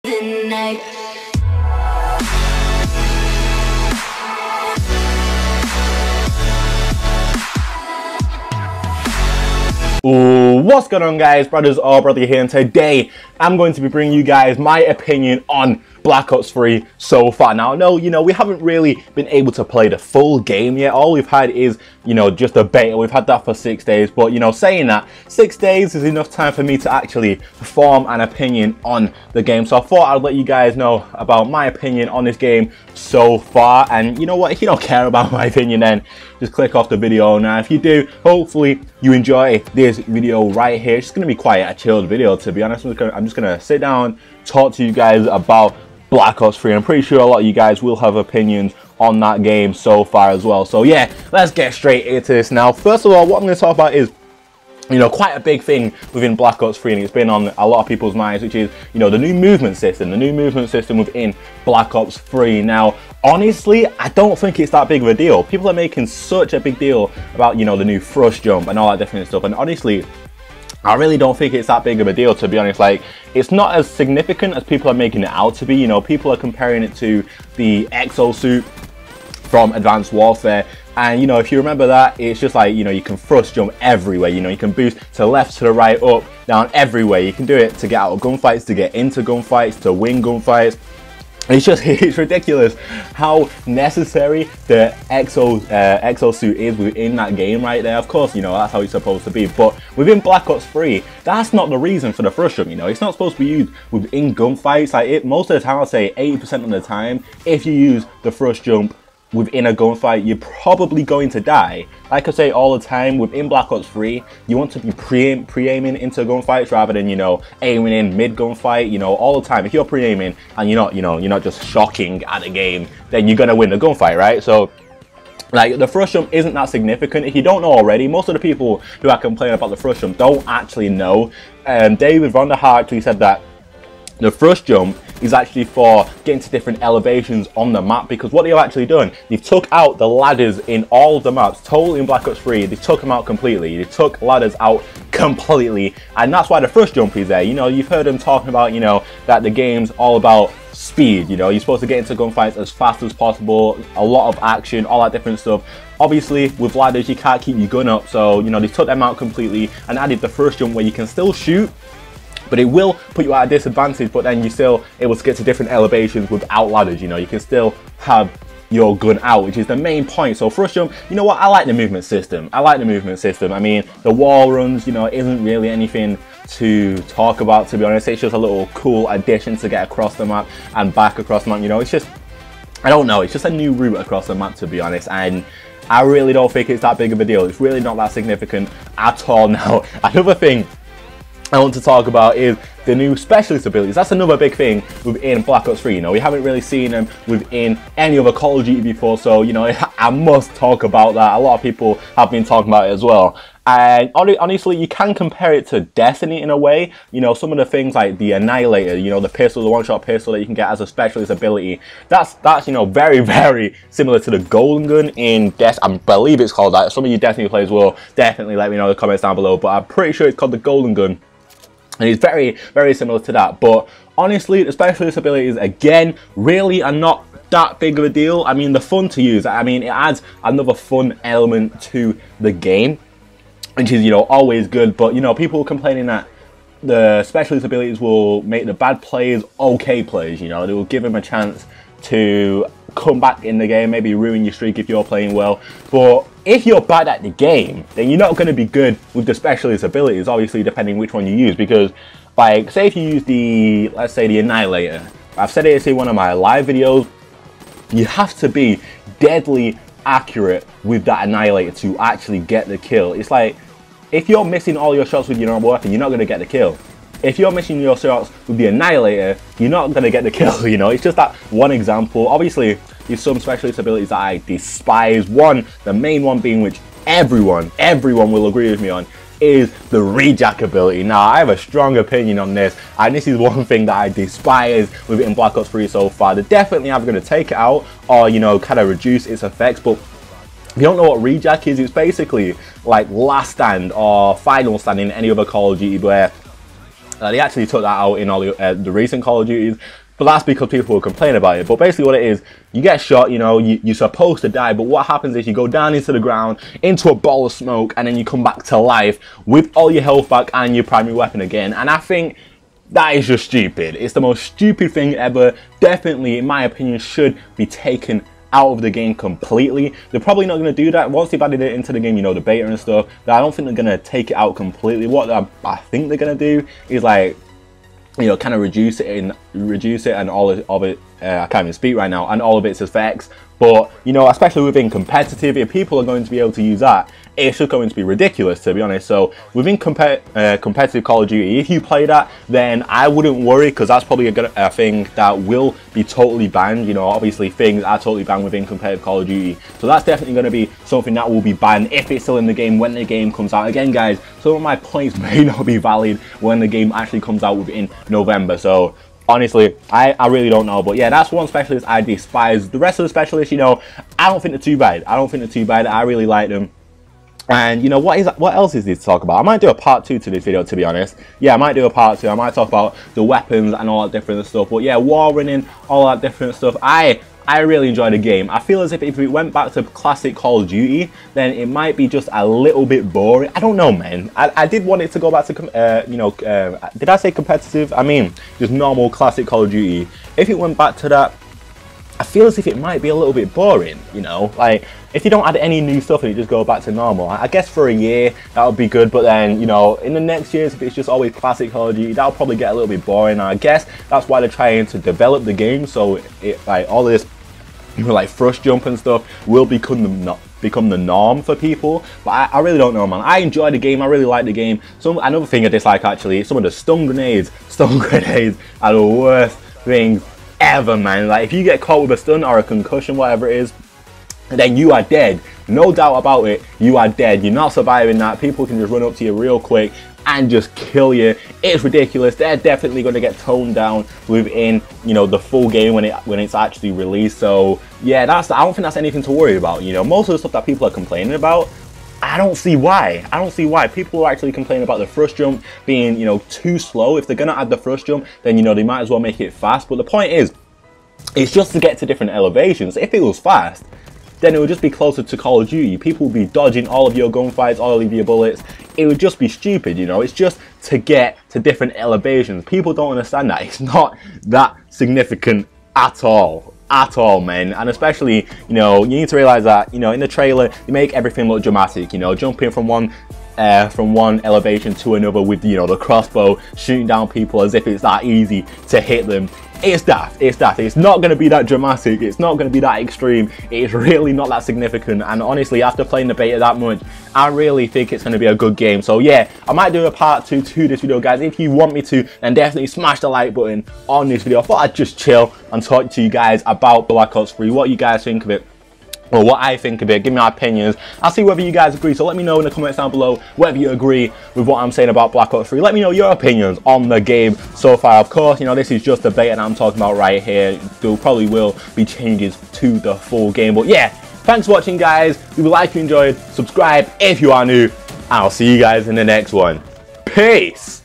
night. Ooh, what's going on, guys? Braderz or Brother here, and today I'm going to be bringing you guys my opinion on Black Ops 3 so far. Now, no, we haven't really been able to play the full game yet. All we've had is, just a beta. We've had that for 6 days, but, saying that, 6 days is enough time for me to actually form an opinion on the game. So I thought I'd let you guys know about my opinion on this game so far. And you know what? If you don't care about my opinion, then just click off the video. Now, if you do, hopefully you enjoy this video right here. It's going to be quite a chilled video, to be honest. I'm just going to sit down, talk to you guys about Black Ops 3. I'm pretty sure a lot of you guys will have opinions on that game so far as well. So yeah, let's get straight into this now. First of all, what I'm going to talk about is, quite a big thing within Black Ops 3, and it's been on a lot of people's minds, which is, the new movement system. The new movement system within Black Ops 3. Now, honestly, I don't think it's that big of a deal. People are making such a big deal about, the new thrust jump and all that different stuff, and honestly, I really don't think it's that big of a deal, to be honest. Like, it's not as significant as people are making it out to be. People are comparing it to the exosuit from Advanced Warfare. And, if you remember that, it's just like, you can thrust jump everywhere. You can boost to the left, to the right, up, down, everywhere. You can do it to get out of gunfights, to get into gunfights, to win gunfights. It's ridiculous how necessary the exosuit is within that game right there. Of course, that's how it's supposed to be. But within Black Ops 3, that's not the reason for the thrust jump. It's not supposed to be used within gunfights. Like, most of the time, I'll say 80% of the time, if you use the thrust jump within a gunfight, you're probably going to die. Like I say all the time, within Black Ops 3, you want to be pre-aiming into gunfights rather than, aiming in mid-gunfight, all the time. If you're pre-aiming and you're not just shocking at the game, then you're going to win the gunfight, right? So, like, the thrust jump isn't that significant. If you don't know already, most of the people who are complaining about the thrust jump don't actually know. David Von der Haar actually said that the thrust jump is actually for getting to different elevations on the map, because what they've actually done, they've took out the ladders in all of the maps, totally in Black Ops 3, they took them out completely. They took ladders out completely, and that's why the thrust jump is there. You've heard them talking about, that the game's all about speed. You're supposed to get into gunfights as fast as possible, a lot of action, all that different stuff. Obviously, with ladders, you can't keep your gun up, so, they took them out completely and added the thrust jump where you can still shoot, but it will put you at a disadvantage, but then you're still able to get to different elevations without ladders. You can still have your gun out, which is the main point. So thrust jump, I like the movement system. I mean, the wall runs, isn't really anything to talk about, to be honest. It's just a little cool addition to get across the map and back across the map. It's just, I don't know, it's just a new route across the map, to be honest. And I really don't think it's that big of a deal. It's really not that significant at all. Now, another thing I want to talk about is the new specialist abilities. That's another big thing within Black Ops 3. We haven't really seen them within any other Call of Duty before, so I must talk about that. A lot of people have been talking about it as well. And honestly, you can compare it to Destiny in a way. Some of the things like the Annihilator, the pistol, the one-shot pistol that you can get as a specialist ability. That's very, very similar to the Golden Gun in Destiny. I believe it's called that. Some of you Destiny players will definitely let me know in the comments down below, but I'm pretty sure it's called the Golden Gun. And it's very, very similar to that. But honestly, the specialist abilities, again, really are not that big of a deal. I mean, they're fun to use. I mean, it adds another fun element to the game, which is, always good. But, people complaining that the specialist abilities will make the bad players okay players. They will give them a chance to come back in the game, maybe ruin your streak if you're playing well. But if you're bad at the game, then you're not going to be good with the specialist abilities, obviously, depending which one you use. Because, like, say if you use let's say the Annihilator. I've said it in one of my live videos, you have to be deadly accurate with that Annihilator to actually get the kill. It's like, if you're missing all your shots with your normal weapon, you're not going to get the kill. If you're missing your shots with the Annihilator, you're not going to get the kill, It's just that one example. Obviously, there's some specialist abilities that I despise. The main one being, which everyone will agree with me on, is the rejack ability. Now, I have a strong opinion on this, and this is one thing that I despise within Black Ops 3 so far. They're definitely either going to take it out or, kind of reduce its effects, but if you don't know what rejack is, it's basically like last stand or final stand in any other Call of Duty, where They actually took that out in all the recent Call of Duties, but that's because people will complain about it. But basically what it is, you get shot, you know, you're supposed to die, but what happens is you go down into the ground, into a ball of smoke, and then you come back to life with all your health back and your primary weapon again. And I think that is just stupid. It's the most stupid thing ever. Definitely, in my opinion, should be taken out of the game completely. They're probably not going to do that once they've added it into the game, you know, the beta and stuff. I don't think they're going to take it out completely. What I think they're going to do is, like, you know, kind of reduce it and all of it. I can't even speak right now, and all of its effects. But you know, especially within competitive, if people are going to be able to use that, it's just going to be ridiculous, to be honest. So within competitive Call of Duty, if you play that, then I wouldn't worry, because that's probably a thing that will be totally banned. You know, obviously things are totally banned within competitive Call of Duty, so that's definitely going to be something that will be banned if it's still in the game when the game comes out. Again, guys, some of my points may not be valid when the game actually comes out within November. So honestly, I really don't know. But yeah, that's one specialist I despise. The rest of the specialists, you know, I don't think they're too bad. I really like them. And you know, what else is this to talk about? I might do a part 2 to this video, to be honest. Yeah, I might do a part 2. I might talk about the weapons and all that different stuff. But yeah, war running, all that different stuff. I really enjoy the game. I feel as if it went back to classic Call of Duty, then it might be just a little bit boring. I don't know, man. I did want it to go back to, you know, did I say competitive? I mean, just normal classic Call of Duty. If it went back to that, I feel as if it might be a little bit boring, you know? Like, if you don't add any new stuff and you just go back to normal, I guess for a year, that would be good. But then, you know, in the next years, if it's just always classic Call of Duty, that'll probably get a little bit boring. I guess that's why they're trying to develop the game, so it, like, all this, you know, like thrust jump and stuff will become the norm for people. But I really don't know, man. I enjoy the game. I really like the game. Another thing I dislike, actually, some of the stun grenades are the worst things ever, man. Like, if you get caught with a stun or a concussion, whatever it is, then you are dead. No doubt about it, you are dead. You're not surviving that. People can just run up to you real quick and just kill you. It's ridiculous. They're definitely going to get toned down within, you know, the full game when it's actually released. So yeah, I don't think that's anything to worry about. You know, most of the stuff that people are complaining about, I don't see why. People are actually complaining about the thrust jump being, you know, too slow. If they're going to add the thrust jump, then, you know, they might as well make it fast. But the point is, it's just to get to different elevations. If it was fast, then it would just be closer to Call of Duty. People would be dodging all of your gunfights, all of your bullets. It would just be stupid, you know. It's just to get to different elevations. People don't understand that. It's not that significant at all. At all, man. And especially, you know, you need to realize that, you know, in the trailer, you make everything look dramatic, you know, jumping from one elevation to another with, you know, the crossbow, shooting down people as if it's that easy to hit them. It's daft. It's not going to be that dramatic. It's not going to be that extreme. It's really not that significant. And honestly, after playing the beta that much, I really think it's going to be a good game. So yeah, I might do a part 2 to this video, guys. If you want me to, then definitely smash the like button on this video. I thought I'd just chill and talk to you guys about Black Ops 3, what you guys think of it. Or what I think of it. Give me my opinions. I'll see whether you guys agree. So let me know in the comments down below whether you agree with what I'm saying about Black Ops 3. Let me know your opinions on the game so far. Of course, you know, this is just the beta that I'm talking about right here. There probably will be changes to the full game. But yeah, thanks for watching, guys. Leave a like if you enjoyed. Subscribe if you are new. I'll see you guys in the next one. Peace.